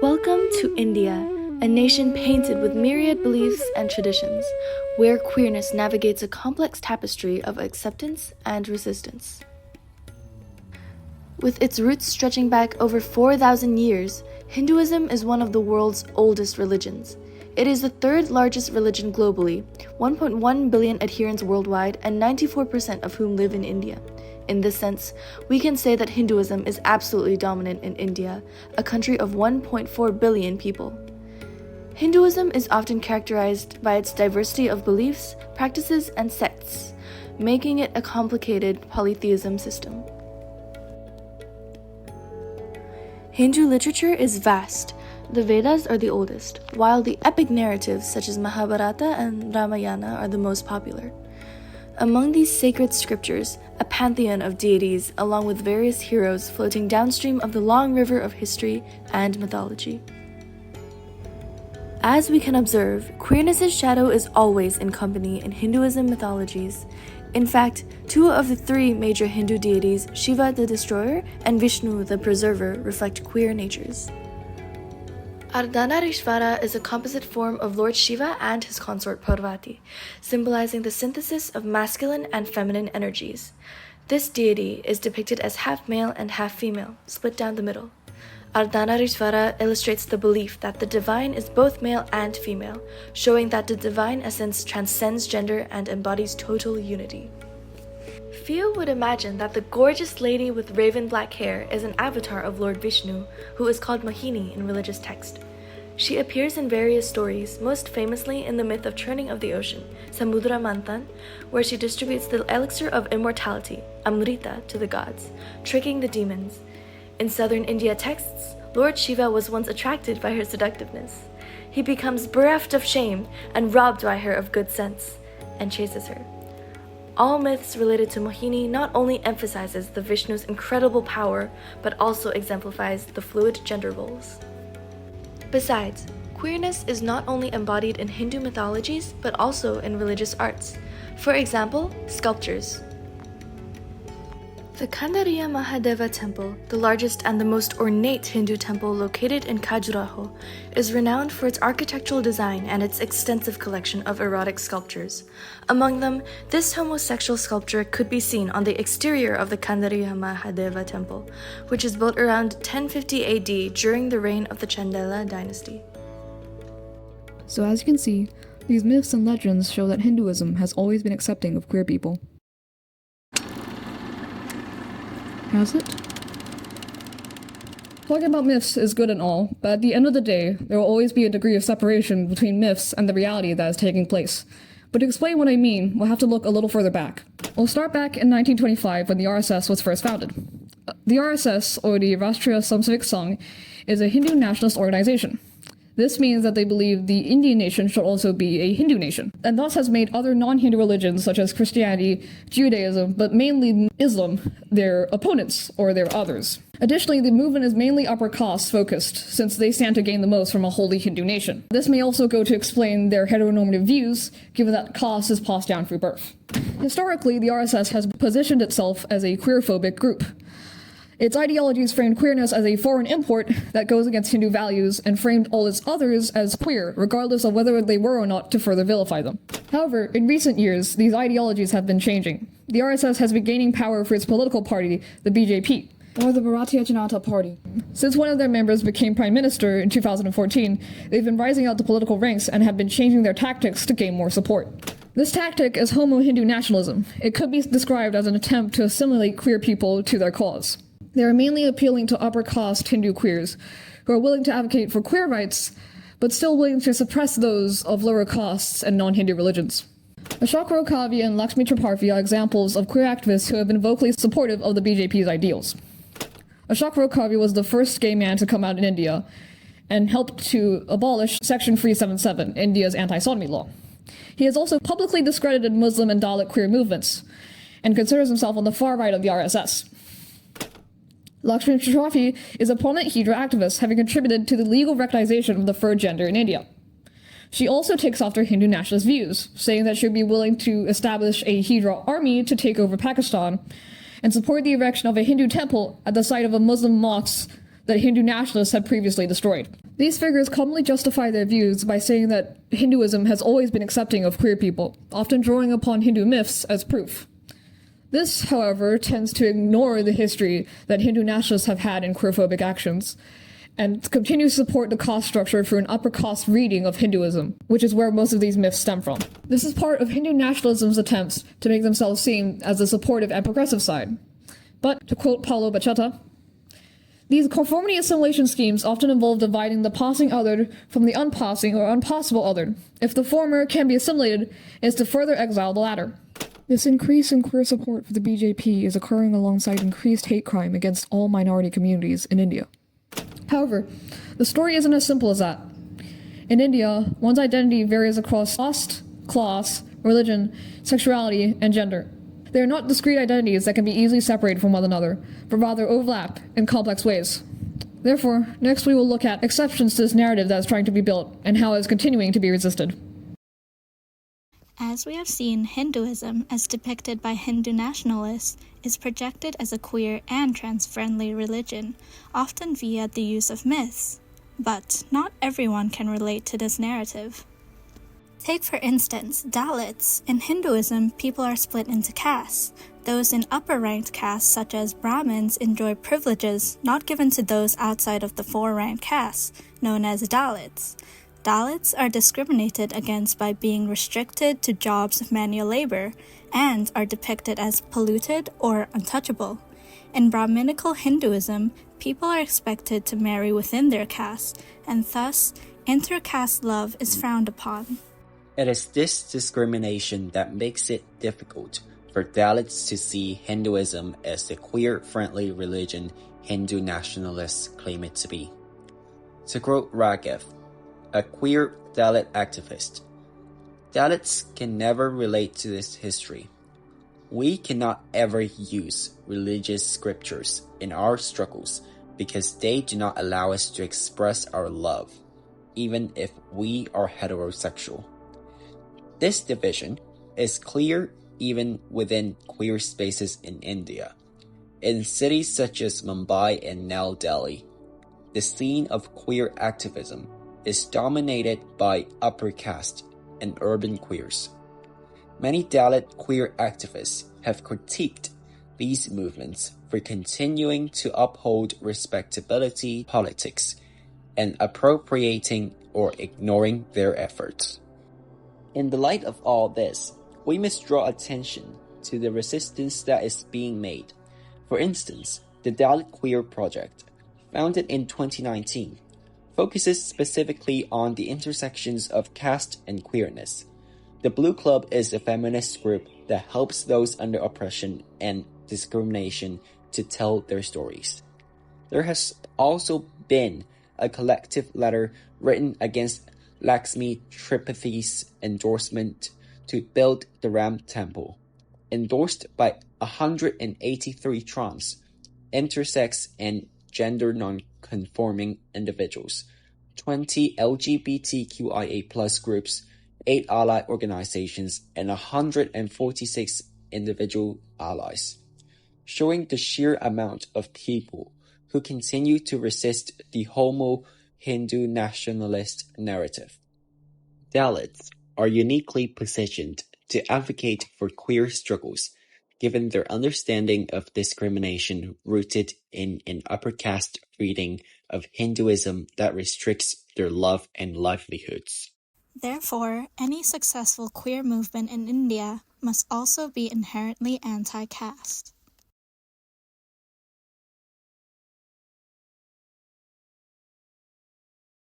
Welcome to India, a nation painted with myriad beliefs and traditions, where queerness navigates a complex tapestry of acceptance and resistance. With its roots stretching back over 4,000 years, Hinduism is one of the world's oldest religions. It is the third largest religion globally, 1.1 billion adherents worldwide, and 94% of whom live in India. In this sense, we can say that Hinduism is absolutely dominant in India, a country of 1.4 billion people. Hinduism is often characterized by its diversity of beliefs, practices, and sects, making it a complicated polytheism system. Hindu literature is vast. The Vedas are the oldest, while the epic narratives such as Mahabharata and Ramayana are the most popular. Among these sacred scriptures, a pantheon of deities along with various heroes floating downstream of the long river of history and mythology. As we can observe, queerness's shadow is always in company in Hinduism mythologies. In fact, two of the three major Hindu deities, Shiva the Destroyer and Vishnu the Preserver, reflect queer natures. Ardhanarishvara is a composite form of Lord Shiva and his consort Parvati, symbolizing the synthesis of masculine and feminine energies. This deity is depicted as half male and half female, split down the middle. Ardhanarishvara illustrates the belief that the divine is both male and female, showing that the divine essence transcends gender and embodies total unity. Few would imagine that the gorgeous lady with raven black hair is an avatar of Lord Vishnu, who is called Mohini in religious text. She appears in various stories, most famously in the myth of churning of the ocean, Samudra Manthan, where she distributes the elixir of immortality, Amrita, to the gods, tricking the demons. In southern India texts, Lord Shiva was once attracted by her seductiveness. He becomes bereft of shame and robbed by her of good sense, and chases her. All myths related to Mohini not only emphasizes the Vishnu's incredible power, but also exemplifies the fluid gender roles. Besides, queerness is not only embodied in Hindu mythologies, but also in religious arts. For example, sculptures. The Kandariya Mahadeva Temple, the largest and the most ornate Hindu temple located in Khajuraho, is renowned for its architectural design and its extensive collection of erotic sculptures. Among them, this homosexual sculpture could be seen on the exterior of the Kandariya Mahadeva Temple, which is built around 1050 AD during the reign of the Chandela dynasty. So as you can see, these myths and legends show that Hinduism has always been accepting of queer people. Has it? Talking about myths is good and all, but at the end of the day, there will always be a degree of separation between myths and the reality that is taking place. But to explain what I mean, we'll have to look a little further back. We'll start back in 1925 when the RSS was first founded. The RSS, or the Rashtriya Samsvik Sangh, is a Hindu nationalist organization. This means that they believe the Indian nation should also be a Hindu nation, and thus has made other non-Hindu religions such as Christianity, Judaism, but mainly Islam, their opponents or their others. Additionally, the movement is mainly upper caste focused, since they stand to gain the most from a wholly Hindu nation. This may also go to explain their heteronormative views, given that caste is passed down through birth. Historically, the RSS has positioned itself as a queerphobic group. Its ideologies framed queerness as a foreign import that goes against Hindu values and framed all its others as queer, regardless of whether they were or not, to further vilify them. However, in recent years, these ideologies have been changing. The RSS has been gaining power for its political party, the BJP, or the Bharatiya Janata Party. Since one of their members became prime minister in 2014, they've been rising out the political ranks and have been changing their tactics to gain more support. This tactic is homo-Hindu nationalism. It could be described as an attempt to assimilate queer people to their cause. They are mainly appealing to upper caste Hindu queers, who are willing to advocate for queer rights, but still willing to suppress those of lower castes and non-Hindu religions. Ashok Kavi and Lakshmi Tripathi are examples of queer activists who have been vocally supportive of the BJP's ideals. Ashok Kavi was the first gay man to come out in India, and helped to abolish Section 377, India's anti-sodomy law. He has also publicly discredited Muslim and Dalit queer movements, and considers himself on the far right of the RSS. Lakshmi Tripathi is a prominent Hijra activist, having contributed to the legal recognition of the third gender in India. She also takes after Hindu nationalist views, saying that she would be willing to establish a Hijra army to take over Pakistan, and support the erection of a Hindu temple at the site of a Muslim mosque that Hindu nationalists had previously destroyed. These figures commonly justify their views by saying that Hinduism has always been accepting of queer people, often drawing upon Hindu myths as proof. This, however, tends to ignore the history that Hindu nationalists have had in queerphobic actions, and continue to support the caste structure through an upper caste reading of Hinduism, which is where most of these myths stem from. This is part of Hindu nationalism's attempts to make themselves seem as the supportive and progressive side. But, to quote Paulo Bacchetta, these conformity assimilation schemes often involve dividing the passing othered from the unpassing or unpassable othered. If the former can be assimilated, it is to further exile the latter. This increase in queer support for the BJP is occurring alongside increased hate crime against all minority communities in India. However, the story isn't as simple as that. In India, one's identity varies across caste, class, religion, sexuality, and gender. They are not discrete identities that can be easily separated from one another, but rather overlap in complex ways. Therefore, next we will look at exceptions to this narrative that is trying to be built, and how it is continuing to be resisted. As we have seen, Hinduism, as depicted by Hindu nationalists, is projected as a queer and trans-friendly religion, often via the use of myths. But not everyone can relate to this narrative. Take for instance, Dalits. In Hinduism, people are split into castes. Those in upper-ranked castes such as Brahmins enjoy privileges not given to those outside of the four-ranked castes, known as Dalits. Dalits are discriminated against by being restricted to jobs of manual labor and are depicted as polluted or untouchable. In Brahminical Hinduism, people are expected to marry within their caste, and thus, inter-caste love is frowned upon. It is this discrimination that makes it difficult for Dalits to see Hinduism as the queer-friendly religion Hindu nationalists claim it to be. To quote Raghav, a queer Dalit activist, Dalits can never relate to this history. We cannot ever use religious scriptures in our struggles because they do not allow us to express our love, even if we are heterosexual. This division is clear even within queer spaces in India. In cities such as Mumbai and now Delhi, the scene of queer activism is dominated by upper caste and urban queers. Many Dalit queer activists have critiqued these movements for continuing to uphold respectability politics and appropriating or ignoring their efforts. In the light of all this, we must draw attention to the resistance that is being made. For instance, the Dalit Queer Project, founded in 2019, focuses specifically on the intersections of caste and queerness. The Blue Club is a feminist group that helps those under oppression and discrimination to tell their stories. There has also been a collective letter written against Lakshmi Tripathi's endorsement to build the Ram Temple, endorsed by 183 trans, intersex, and gender non-conforming individuals, 20 LGBTQIA+ groups, 8 ally organizations, and 146 individual allies, showing the sheer amount of people who continue to resist the homo Hindu nationalist narrative. Dalits are uniquely positioned to advocate for queer struggles, given their understanding of discrimination rooted in an upper caste reading of Hinduism that restricts their love and livelihoods. Therefore, any successful queer movement in India must also be inherently anti-caste.